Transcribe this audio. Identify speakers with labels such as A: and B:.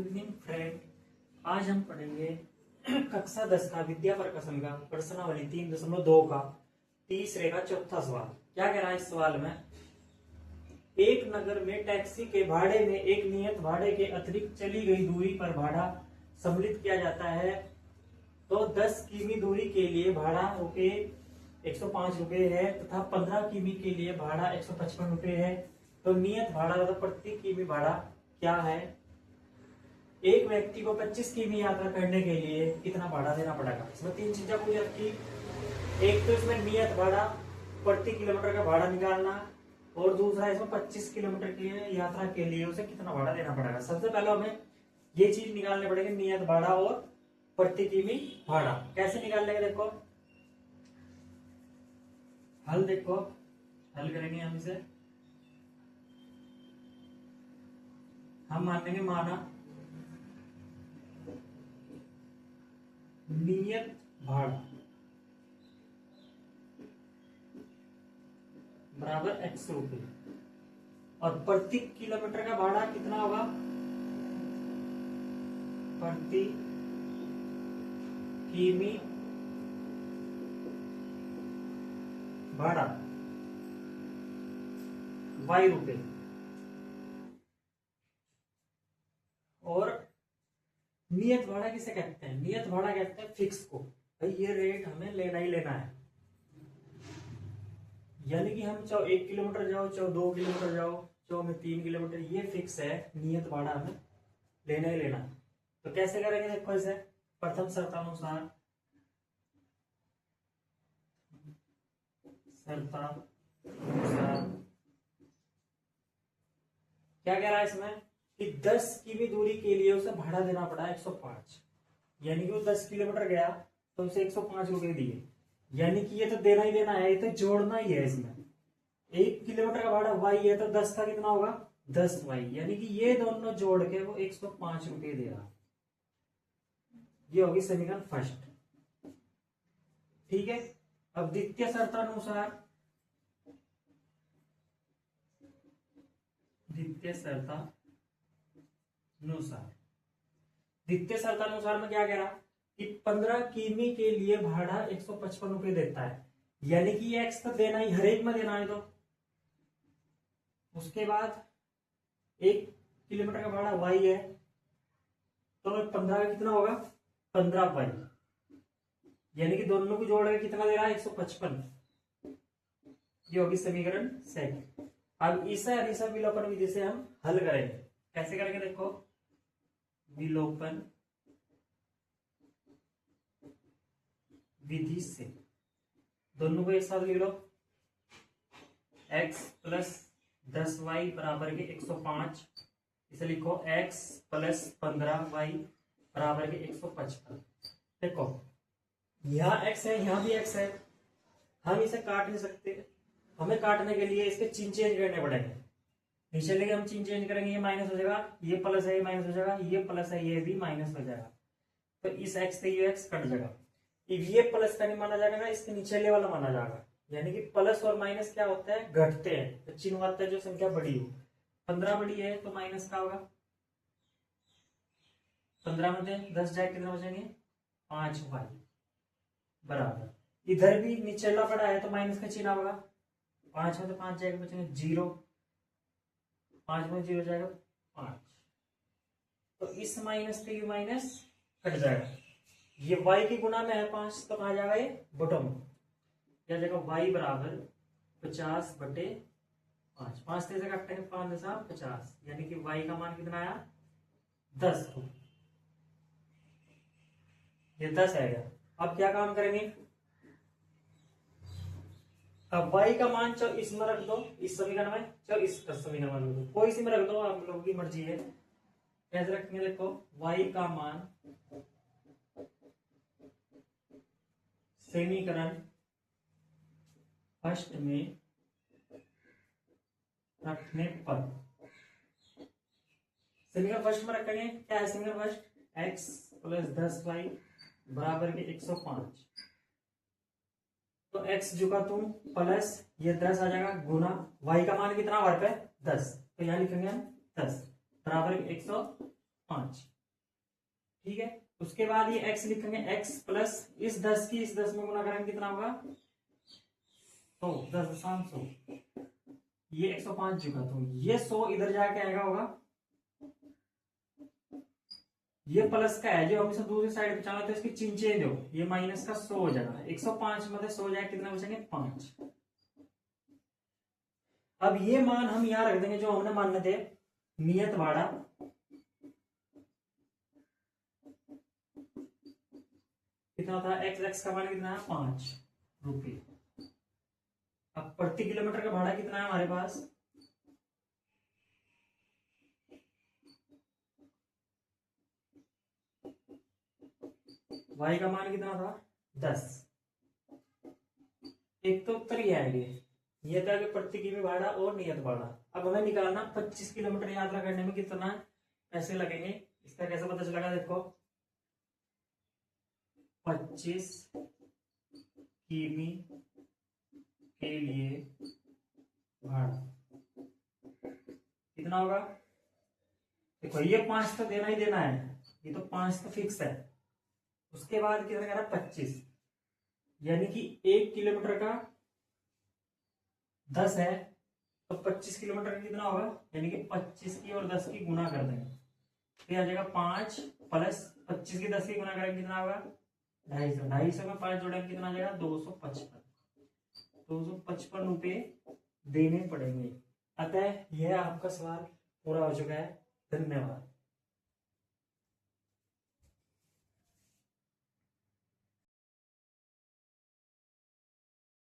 A: Good evening friend. आज हम पढ़ेंगे कक्षा 10 का विद्या प्रकाशन का प्रश्नावली 3.2 का तीसरे का चौथा सवाल। क्या कह रहा है इस सवाल में? एक नगर में टैक्सी के भाड़े में एक नियत भाड़े के अतिरिक्त चली गई दूरी पर भाड़ा सम्मिलित किया जाता है। तो 10 किमी दूरी के लिए भाड़ा रुपये 105 रुपये है तथा 15 किमी के लिए भाड़ा 155 रुपये है। तो नियत भाड़ा तथा प्रति किमी भाड़ा क्या है? एक व्यक्ति को 25 किमी यात्रा करने के लिए कितना भाड़ा देना पड़ेगा? इसमें तीन चीजें पूछ रखी। एक तो इसमें नियत भाड़ा प्रति किलोमीटर का भाड़ा निकालना, और दूसरा इसमें 25 किलोमीटर की यात्रा के लिए उसे कितना भाड़ा देना पड़ेगा। सबसे पहले हमें ये चीज निकालने पड़ेगी, नियत भाड़ा और प्रति किमी भाड़ा। कैसे निकालने का देखो, हल करेंगे हम इसे। हम मानेंगे माना नियत भाड़ा बराबर x रुपये और प्रति किलोमीटर का भाड़ा कितना होगा? प्रति किमी भाड़ा y रुपये। और नियत भाड़ा किसे कहते हैं? नियत भाड़ा कहते हैं फिक्स को। भाई ये रेट हमें लेना ही लेना है, यानी कि हम चाहे 1 किलोमीटर जाओ, चाहे 2 किलोमीटर जाओ, चाहे में 3 किलोमीटर, ये फिक्स है। नियत भाड़ा हमें लेना ही लेना है। तो कैसे करेंगे देखो इसे। प्रथम शर्तानुसार क्या कह रहा है इसमें कि 10 किमी दूरी के लिए उसे भाड़ा देना पड़ा 105, यानी कि वो 10 किलोमीटर गया तो उसे 105 रुपए दिए। यानी कि ये तो देना ही देना है, ये तो जोड़ना ही है। इसमें 1 किलोमीटर का भाड़ा y है तो 10 का कितना होगा? 10y, यानी कि ये दोनों जोड़ के वो 105 रुपए दे रहा। ये होगी समीकरण फर्स्ट। ठीक है। अब द्वितीय शर्तानुसार में क्या कह रहा कि 15 किमी के लिए भाड़ा 155 रुपए देता है, यानी कि ये एक्स तो देना ही, हर एक में देना है। तो उसके बाद 1 किलोमीटर का भाड़ा वाई है तो 15 का कितना होगा? 15 वाई, यानी कि दोनों को जोड़ के कितना दे रहा है? 155। ये होगी समीकरण सेकंड। अब ईसा अनिसा विलोपन विधि से हम हल करेंगे। कैसे करेंगे देखो, विलोपन विधि से दोनों को एक साथ लिख लो। x प्लस 10y बराबर के 105, इसे लिखो x प्लस 15y बराबर के 155। देखो यहाँ x है, यहाँ भी x है, हम इसे काट नहीं सकते। हमें काटने के लिए इसके चिन्ह चेंज करने पड़ेंगे। नीचे लेके हम चिन्ह चेंज करेंगे, ये माइनस हो जाएगा, ये प्लस है, ये माइनस हो जाएगा, ये प्लस है, ये भी माइनस हो जाएगा। तो इस x से ये x कट जाएगा। ये प्लस का नहीं माना जाएगा ना, इसके नीचे वाला माना जाएगा। यानी कि प्लस और माइनस क्या होता है? घटते हैं। तो चिन्ह आता है जो संख्या बड़ी हो। 15 बड़ी है तो माइनस का होगा। 15 में 10 जाए कितना बचेंगे? 5y बराबर। इधर भी नीचेला बड़ा है तो माइनस का चिन्ह होगा। 5 में तो 5 जाएगा, बचेंगे 0। 5 में 0 जाएगा 5। तो इस माइनस पे ये माइनस कट जाएगा। ये y की गुना में है 5, तो कहा जाएगा ये बटम। क्या जाएगा? y बराबर 50/5। 5 से काटेंगे 5 दशा 50, यानी कि y का मान कितना आया? 10। ये 10 आएगा। अब क्या काम करेंगे? अब y का मान चाहे इसमें रख दो, इस समीकरण में, चाहे इस समीकरण में रख दो, कोई सी में रख दो, आप लोगों की मर्जी है। कैसे रखेंगे देखो, y का मान समीकरण फर्स्ट में रखने पर, समीकरण फर्स्ट में रखेंगे। क्या है समीकरण फर्स्ट? x प्लस 10y बराबर के 105। तो x जो का तुम प्लस ये 10 आ जाएगा गुना y का मान कितना हमारे पे? 10। तो यहाँ लिखेंगे हम 10 बराबर 105। 5। ठीक है, उसके बाद ये x लिखेंगे, x प्लस इस 10 की इस 10 में गुना करेंगे कितना होगा 100, 10.100, ये 105 चुका, तो ये 100 इधर जाके आएगा होगा, ये प्लस का है जो हमेशा दूसरी साइड पे चला, तो इसकी चिन्ह चेंज हो, ये माइनस का 100 हो जाएगा, 105 में 100 जाए कितना बचेंगे 5। अब ये मान हम यहां रख देंगे जो हमने मानने थे नियत भाड़ा, कितना था x का मान कितना है 5 रुपये। अब प्रति किलोमीटर का भाड़ा कितना है हमारे पास, y का मान कितना था 10। एक तो उत्तर ही आएंगे, ये था कि प्रति किमी भाड़ा और नियत भाड़ा। अब हमें निकालना 25 किलोमीटर यात्रा करने में कितना पैसे लगेंगे, इसका कैसे पता चलेगा, देखो 25 किमी के लिए भाड़ा कितना होगा, देखो ये 5 तो देना ही देना है, ये तो 5 तो फिक्स है। उसके बाद कितना कह रहा है 25, यानी कि 1 किलोमीटर का 10 है, तो 25 किलोमीटर का कितना होगा, यानी कि 25 की और 10 की गुना कर देंगे, फिर आ जाएगा 5 प्लस 25 की 10 की गुना करेंगे कितना होगा 250, 250 में 5 जोड़ेंगे कितना आ जाएगा 255 रुपये देने पड़ेंगे। अतः यह आपका सवाल पूरा हो चुका है। धन्यवाद।